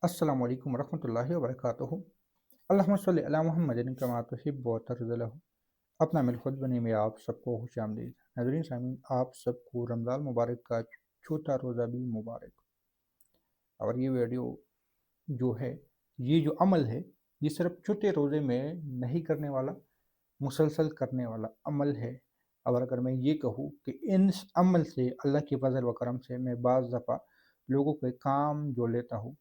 السلام علیکم ورحمۃ اللہ وبرکاتہ۔ اللہم صلی علی محمد کما تحب و ترضی۔ اپنا مل خود بنے میں آپ سب کو خوش آمدید۔ ناظرین سامعین، آپ سب کو رمضان مبارک کا چوتھا روزہ بھی مبارک۔ اور یہ ویڈیو جو ہے، یہ جو عمل ہے، یہ صرف چوتھے روزے میں نہیں کرنے والا، مسلسل کرنے والا عمل ہے۔ اور اگر میں یہ کہوں کہ ان عمل سے اللہ کے فضل و کرم سے میں بعض دفعہ لوگوں کے کام جو لیتا ہوں،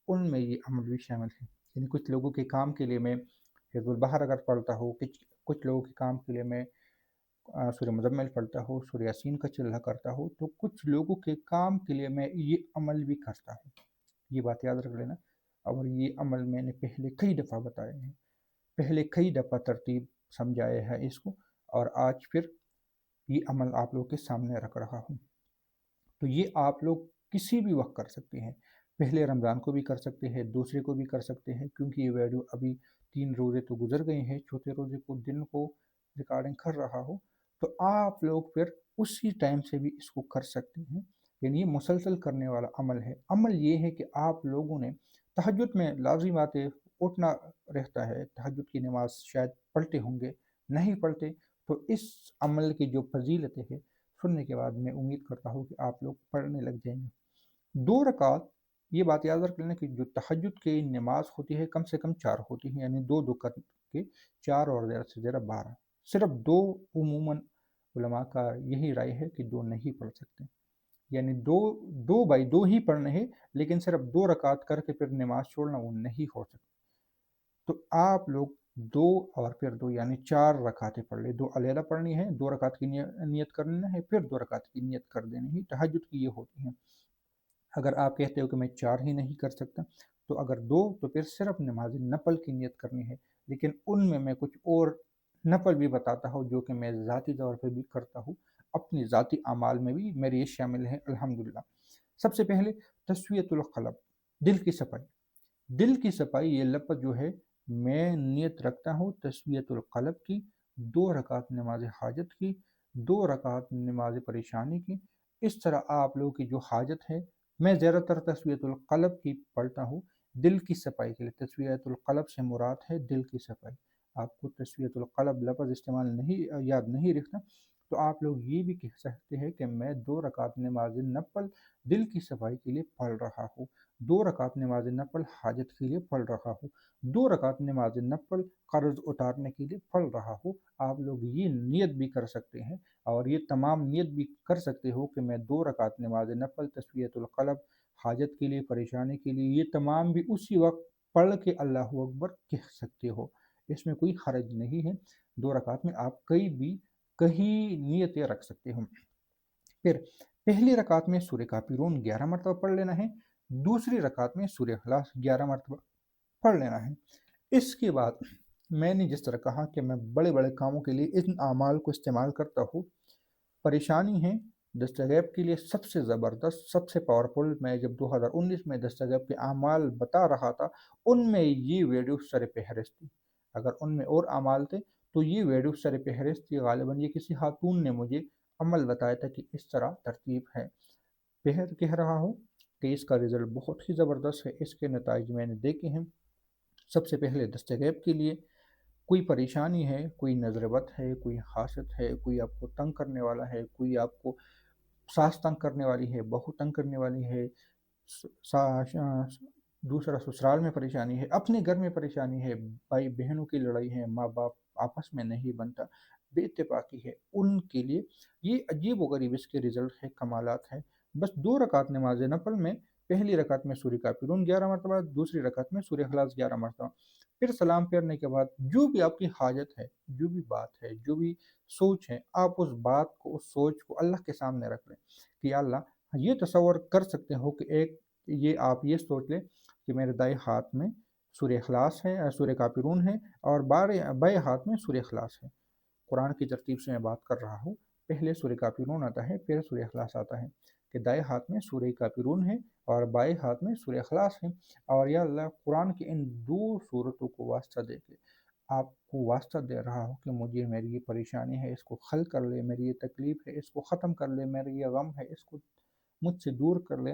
ان میں یہ عمل بھی شامل ہے۔ یعنی کچھ لوگوں کے کام کے لیے میں حزب البحر اگر پڑھتا ہوں، کچھ لوگوں کے کام کے لیے میں سورہ مزمل پڑھتا ہوں، سورہ یاسین کا چلہ کرتا ہوں، تو کچھ لوگوں کے کام کے لیے میں یہ عمل بھی کرتا ہوں۔ یہ بات یاد رکھ لینا۔ اور یہ عمل میں نے پہلے کئی دفعہ بتائے ہیں، پہلے کئی دفعہ ترتیب سمجھائے ہیں اس کو، اور آج پھر یہ عمل آپ لوگوں کے سامنے رکھ رہا ہوں۔ تو یہ آپ لوگ کسی بھی وقت کر سکتے ہیں، پہلے رمضان کو بھی کر سکتے ہیں، دوسرے کو بھی کر سکتے ہیں، کیونکہ یہ ویڈیو ابھی 3 روزے تو گزر گئے ہیں، چوتھے روزے کو دن کو ریکارڈنگ کر رہا ہوں، تو آپ لوگ پھر اسی ٹائم سے بھی اس کو کر سکتے ہیں۔ یعنی یہ مسلسل کرنے والا عمل ہے۔ عمل یہ ہے کہ آپ لوگوں نے تہجد میں لازم بات ہے، اٹھنا رہتا ہے، تہجد کی نماز شاید پڑھتے ہوں گے، نہیں پڑھتے، تو اس عمل کی جو فضیلتیں ہیں سننے کے بعد میں امید کرتا ہوں کہ آپ لوگ پڑھنے لگ جائیں گے۔ 2 رکعت، یہ بات یاد رکھ لینا کہ جو تہجد کی نماز ہوتی ہے کم سے کم 4 ہوتی ہیں، یعنی دو دو کر کے 4 اور زیادہ سے زیادہ 12۔ صرف 2 عموماً علماء کا یہی رائے ہے کہ 2 نہیں پڑھ سکتے، یعنی دو بائی 2 ہی پڑھنے ہیں، لیکن صرف 2 رکعت کر کے پھر نماز چھوڑنا وہ نہیں ہو سکتا۔ تو آپ لوگ 2 اور پھر 2 یعنی 4 رکعتیں پڑھ لیں، 2 علیحدہ پڑھنی ہے، 2 رکعت کی نیت کرنا ہے، پھر 2 رکعت کی نیت کر دینی ہے۔ تہجد کی یہ ہوتی ہیں۔ اگر آپ کہتے ہو کہ میں 4 ہی نہیں کر سکتا، تو اگر 2 تو پھر صرف نماز نفل کی نیت کرنی ہے، لیکن ان میں کچھ اور نفل بھی بتاتا ہوں جو کہ میں ذاتی طور پہ بھی کرتا ہوں، اپنی ذاتی اعمال میں بھی میرے یہ شامل ہیں الحمدللہ۔ سب سے پہلے تسویۃ القلب، دل کی صفائی۔ دل کی صفائی یہ لفظ جو ہے، میں نیت رکھتا ہوں تسویۃ القلب کی، 2 رکعت نماز حاجت کی، 2 رکعت نماز پریشانی کی۔ اس طرح آپ لوگوں کی جو حاجت ہے، میں زیادہ تر تسویۃ القلب کی پڑھتا ہوں دل کی صفائی کے لیے۔ تسویۃ القلب سے مراد ہے دل کی صفائی۔ آپ کو تسویۃ القلب لفظ استعمال نہیں یاد نہیں رکھنا، تو آپ لوگ یہ بھی کہہ سکتے ہیں کہ میں 2 رکعت نماز نفل دل کی صفائی کے لیے پڑھ رہا ہوں، 2 رکعت نماز نفل حاجت کے لیے پڑھ رہا ہوں، 2 رکعت نماز نفل قرض اتارنے کے لیے پڑھ رہا ہوں۔ آپ لوگ یہ نیت بھی کر سکتے ہیں، اور یہ تمام نیت بھی کر سکتے ہو کہ میں 2 رکعت نماز نفل تسویۃ القلب حاجت کے لیے، پریشانی کے لیے، یہ تمام بھی اسی وقت پڑھ کے اللہ اکبر کہہ سکتے ہو، اس میں کوئی حرج نہیں ہے۔ 2 رکعت میں آپ کئی نیتیں رکھ سکتے ہو۔ پھر پہلی رکعت میں سورہ کافرون 11 مرتبہ پڑھ لینا ہے، دوسری رکعت میں سورہ اخلاص 11 مرتبہ پڑھ لینا ہے۔ اس کے بعد میں نے جس طرح کہا کہ میں بڑے بڑے کاموں کے لیے ان اعمال کو استعمال کرتا ہوں، پریشانی ہے دستغیب کے لیے سب سے زبردست، سب سے پاورفل، میں جب 2019 میں دستغیب کے اعمال بتا رہا تھا، ان میں یہ ویڈیو سر فہرست تھی۔ اگر ان میں اور اعمال تھے تو یہ ویڈیو سر فہرست تھی۔ غالباً یہ کسی خاتون نے مجھے عمل بتایا تھا کہ اس طرح ترتیب ہے۔ پھر کہہ رہا ہوں کہ اس کا رزلٹ بہت ہی زبردست ہے، اس کے نتائج میں نے دیکھے ہیں۔ سب سے پہلے دستغیب کے لیے کوئی پریشانی ہے، کوئی نظر بد ہے، کوئی حاسد ہے، کوئی آپ کو تنگ کرنے والا ہے، کوئی آپ کو ساس تنگ کرنے والی ہے، بہو تنگ کرنے والی ہے، دوسرا سسرال میں پریشانی ہے، اپنے گھر میں پریشانی ہے، بھائی بہنوں کی لڑائی ہے، ماں باپ آپس میں نہیں بنتا، بے اتفاقی ہے، ان کے لیے یہ عجیب و غریب اس کے رزلٹ ہے، کمالات ہے۔ بس 2 رکعت نماز نفل میں پہلی رکعت میں سورہ کافرون 11 مرتبہ، دوسری رکعت میں سورہ اخلاص 11 مرتبہ، پھر سلام پھیرنے کے بعد جو بھی آپ کی حاجت ہے، جو بھی بات ہے، جو بھی سوچ ہے، آپ اس بات کو، اس سوچ کو اللہ کے سامنے رکھ لیں کہ یا اللہ، یہ تصور کر سکتے ہو کہ آپ یہ سوچ لیں کہ میرے دائیں ہاتھ میں سورہ اخلاص ہے، سورہ کافرون ہے، اور بائیں ہاتھ میں سورہ اخلاص ہے۔ قرآن کی ترتیب سے میں بات کر رہا ہوں، پہلے سورہ کافرون آتا ہے، پھر سورہ اخلاص آتا ہے، کہ دائیں ہاتھ میں سورہ کافرون ہے اور بائیں ہاتھ میں سورہ اخلاص ہے، اور یا اللہ، قرآن کی ان 2 صورتوں کو واسطہ دے کے آپ کو واسطہ دے رہا ہوں کہ مجھے میری یہ پریشانی ہے، اس کو حل کر لے، میری یہ تکلیف ہے، اس کو ختم کر لے، میرا یہ غم ہے، اس کو مجھ سے دور کر لے۔